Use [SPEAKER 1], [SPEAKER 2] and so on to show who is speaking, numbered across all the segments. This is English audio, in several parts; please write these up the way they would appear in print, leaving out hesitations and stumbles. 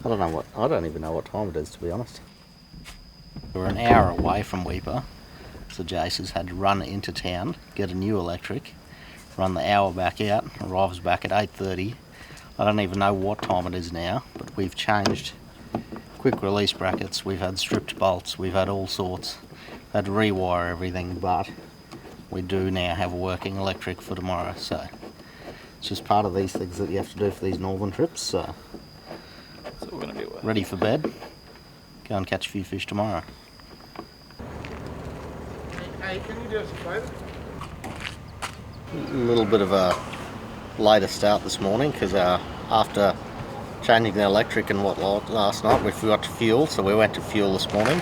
[SPEAKER 1] I don't even know what time it is, to be honest. We're an hour away from Weipa, so Jason's had to run into town, get a new electric, run the hour back out, arrives back at 8:30. I don't even know what time it is now, but we've changed quick release brackets, we've had stripped bolts, we've had all sorts, had to rewire everything, but we do now have a working electric for tomorrow, so it's just part of these things that you have to do for these northern trips. So
[SPEAKER 2] we're going to be
[SPEAKER 1] ready for bed, go and catch a few fish tomorrow.
[SPEAKER 3] Hey, can you do us a favour?
[SPEAKER 1] A little bit of a later start this morning because after changing the electric and whatnot last night we forgot to fuel, so we went to fuel this morning.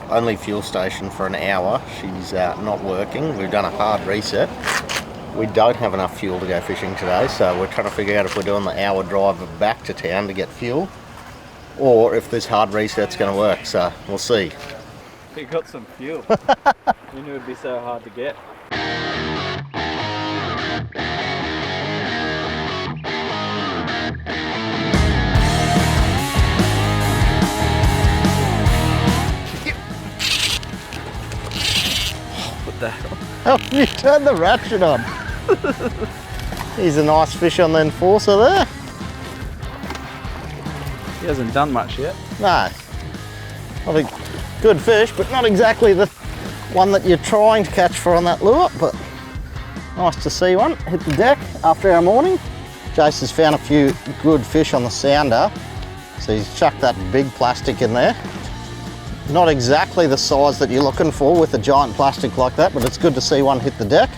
[SPEAKER 1] Only fuel station for an hour, she's not working. We've done a hard reset. We don't have enough fuel to go fishing today, so we're trying to figure out if we're doing the hour drive back to town to get fuel or if this hard reset's going to work, so we'll see.
[SPEAKER 2] You got some fuel. You knew it'd be so hard to get. What the hell?
[SPEAKER 1] Oh, you turned the ratchet on. He's a nice fish on the enforcer there.
[SPEAKER 2] He hasn't done much yet.
[SPEAKER 1] No, I think good fish, but not exactly the one that you're trying to catch for on that lure, but nice to see one hit the deck after our morning. Jason's found a few good fish on the sounder, so he's chucked that big plastic in there. Not exactly the size that you're looking for with a giant plastic like that, but it's good to see one hit the deck.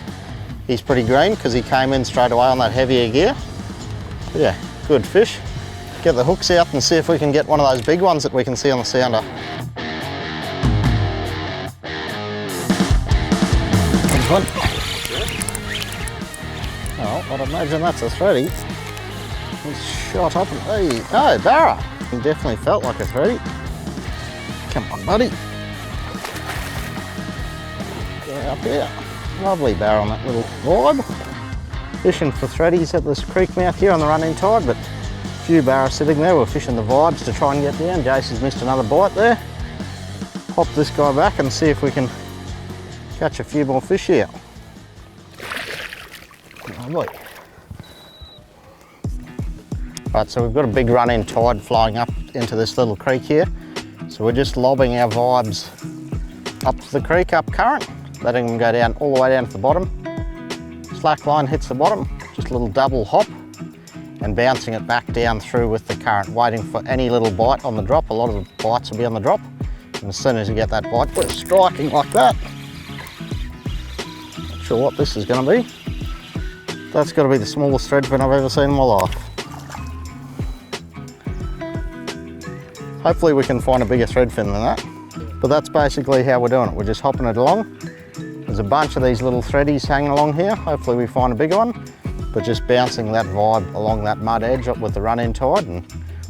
[SPEAKER 1] He's pretty green because he came in straight away on that heavier gear. But yeah, good fish. Get the hooks out and see if we can get one of those big ones that we can see on the sounder. One. Oh, I'd imagine that's a thready. He's shot up and, hey, oh, Barra. He definitely felt like a thready. Come on, buddy. Go up here. Lovely Barra on that little vibe. Fishing for threadies at this creek mouth here on the running tide, but a few Barra sitting there. We're fishing the vibes to try and get down. Jason's missed another bite there. Pop this guy back and see if we can catch a few more fish here. Lovely. Right, so we've got a big run-in tide flowing up into this little creek here. So we're just lobbing our vibes up to the creek up current, letting them go down all the way down to the bottom. Slack line hits the bottom, just a little double hop, and bouncing it back down through with the current, waiting for any little bite on the drop. A lot of the bites will be on the drop. And as soon as you get that bite, we're striking like that. Not sure what this is going to be. That's got to be the smallest threadfin I've ever seen in my life. Hopefully we can find a bigger threadfin than that. But that's basically how we're doing it. We're just hopping it along. There's a bunch of these little threadies hanging along here. Hopefully we find a bigger one. But just bouncing that vibe along that mud edge up with the run-in tide and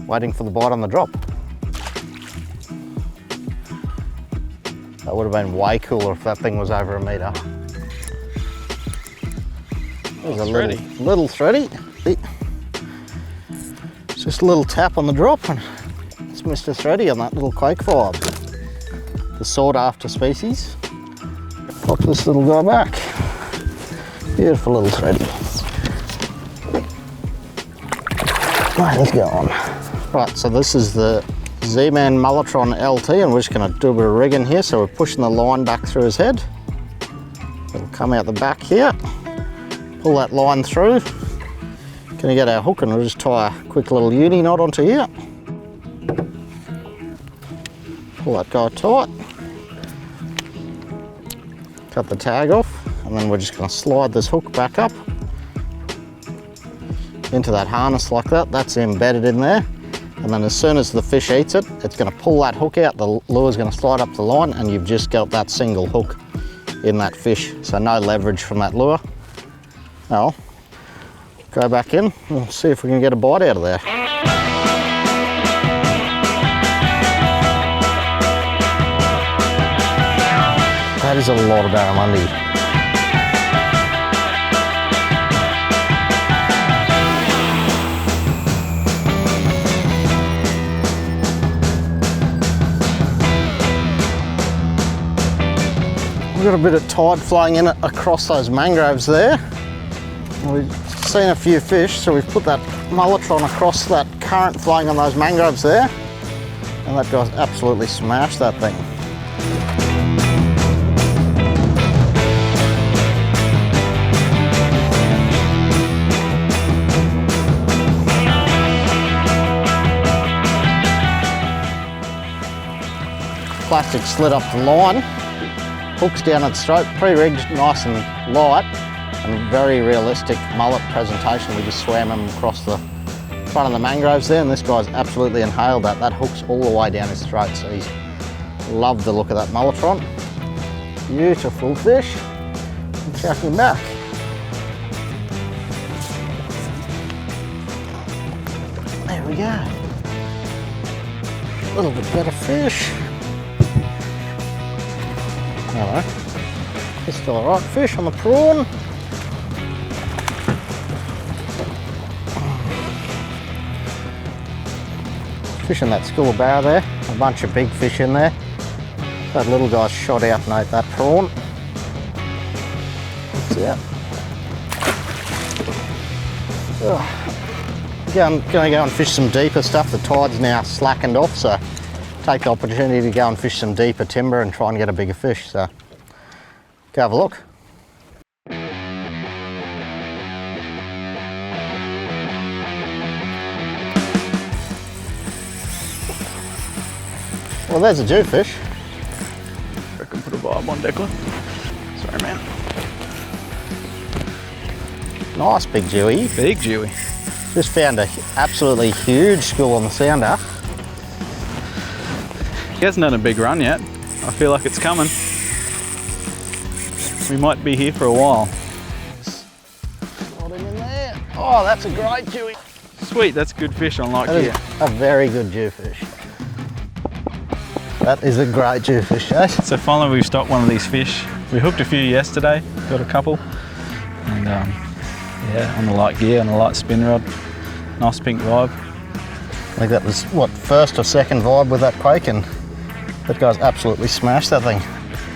[SPEAKER 1] waiting for the bite on the drop. That would have been way cooler if that thing was over a metre. There's a little thready. Just a little tap on the drop and it's Mr. Thready on that little Quake vibe. The sought after species. Pop this little guy back. Beautiful little thready. Right, let's go on. Right, so this is the ZMan Mulletron LT and we're just going to do a bit of rigging here. So we're pushing the line back through his head. It'll come out the back here. Pull that line through. Gonna get our hook and we'll just tie a quick little uni knot onto here. Pull that guy tight. Cut the tag off and then we're just gonna slide this hook back up into that harness like that. That's embedded in there. And then as soon as the fish eats it, it's gonna pull that hook out. The lure's gonna slide up the line and you've just got that single hook in that fish. So no leverage from that lure. Now, go back in and see if we can get a bite out of there. That is a lot of barramundi. We've got a bit of tide flowing in across those mangroves there. We've seen a few fish, so we've put that Mulletron across that current flowing on those mangroves there. And that guy's absolutely smashed that thing. Plastic slid up the line, hooks down its throat, pre-rigged nice and light, and very realistic mullet presentation. We just swam him across the front of the mangroves there, and this guy's absolutely inhaled that. That hook's all the way down his throat, so he's loved the look of that Mulletron. Beautiful fish. Chuck him back. There we go. A little bit better fish. Hello. It's still a right fish on the prawn. Fish in that school of barra there. A bunch of big fish in there. That little guy's shot out and ate that prawn. That's out. Going to go and fish some deeper stuff. The tide's now slackened off, so take the opportunity to go and fish some deeper timber and try and get a bigger fish. So go have a look. Well, there's a Jewfish.
[SPEAKER 2] I can put a vibe on, Declan. Sorry, man.
[SPEAKER 1] Nice big Jewie.
[SPEAKER 2] Big Jewie.
[SPEAKER 1] Just found an absolutely huge school on the sounder.
[SPEAKER 2] He hasn't done a big run yet. I feel like it's coming. We might be here for a while.
[SPEAKER 1] Got him in there. Oh, that's a great Jewie.
[SPEAKER 2] Sweet, that's good fish on light
[SPEAKER 1] That
[SPEAKER 2] gear.
[SPEAKER 1] is a very good Jewfish. That is a great Jewfish, Jason.
[SPEAKER 2] So finally we've stopped one of these fish. We hooked a few yesterday, got a couple. And yeah, on the light gear, on the light spin rod. Nice pink vibe.
[SPEAKER 1] I think that was, what, first or second vibe with that Quake, and that guy's absolutely smashed that thing.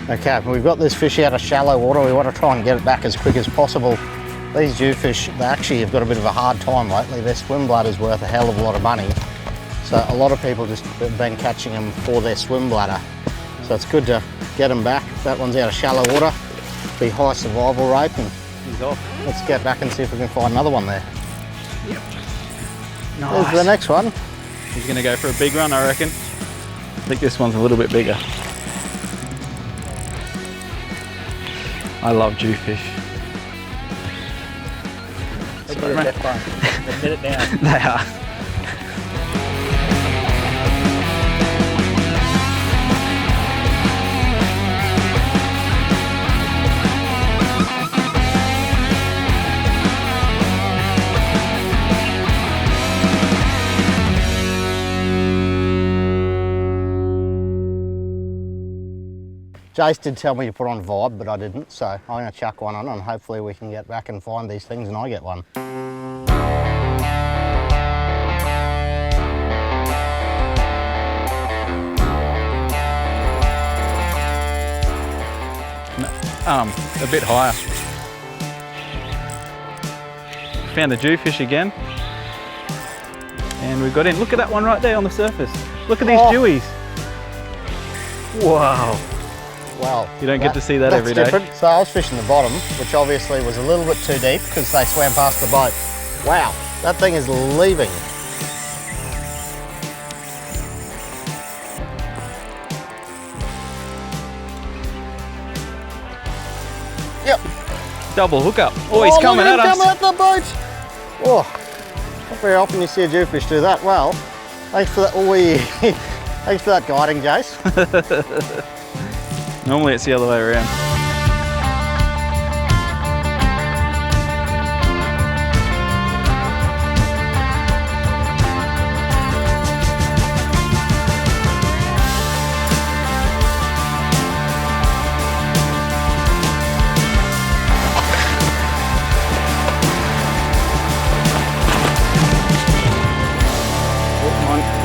[SPEAKER 1] Okay, we've got this fish out of shallow water. We want to try and get it back as quick as possible. These Jewfish, they actually have got a bit of a hard time lately. Their swim bladder's worth a hell of a lot of money. So a lot of people just have been catching them for their swim bladder. So it's good to get them back. That one's out of shallow water, be high survival rate, and
[SPEAKER 2] He's off.
[SPEAKER 1] let's get back and see if we can find another one there.
[SPEAKER 2] Yep.
[SPEAKER 1] There's the next one.
[SPEAKER 2] He's gonna go for a big run, I reckon. I think this one's a little bit bigger. I love Jewfish. Sorry, mate.
[SPEAKER 3] Admit it now.
[SPEAKER 2] They are.
[SPEAKER 1] Jace did tell me to put on vibe, but I didn't, so I'm going to chuck one on and hopefully we can get back and find these things and I get one.
[SPEAKER 2] A bit higher. Found a Jewfish again. And we've got in. Look at that one right there on the surface. Look at these Jewies. Wow.
[SPEAKER 1] Well,
[SPEAKER 2] You don't get to see that every day.
[SPEAKER 1] Different. So I was fishing the bottom, which obviously was a little bit too deep because they swam past the boat. Wow, that thing is leaving. Yep.
[SPEAKER 2] Double hookup. Oh, he's coming at us.
[SPEAKER 1] Coming at the boat. Oh, not very often you see a Jewfish do that. Well, thanks for that. Thanks for that guiding, Jace.
[SPEAKER 2] Normally it's the other way around.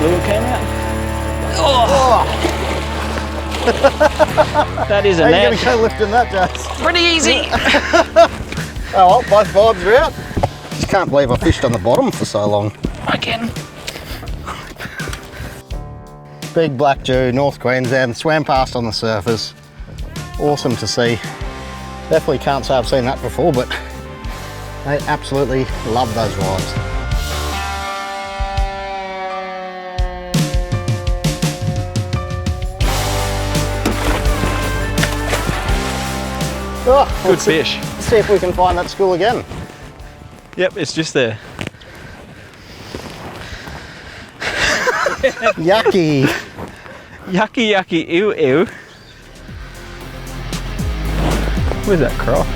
[SPEAKER 2] Little came out.
[SPEAKER 1] Oh.
[SPEAKER 2] That is a
[SPEAKER 1] How are you going
[SPEAKER 2] net.
[SPEAKER 1] to go lifting that, Jace?
[SPEAKER 2] Pretty easy.
[SPEAKER 1] Oh well, both vibes are out. Just can't believe I fished on the bottom for so long.
[SPEAKER 2] Again.
[SPEAKER 1] Big black Jew, North Queensland, swam past on the surfers. Awesome to see. Definitely can't say I've seen that before, but I absolutely love those vibes. Oh,
[SPEAKER 2] Good
[SPEAKER 1] let's
[SPEAKER 2] fish.
[SPEAKER 1] see if we can find that school again.
[SPEAKER 2] Yep, it's just there.
[SPEAKER 1] Yucky.
[SPEAKER 2] Yucky, yucky, ew, ew. Where's that croc?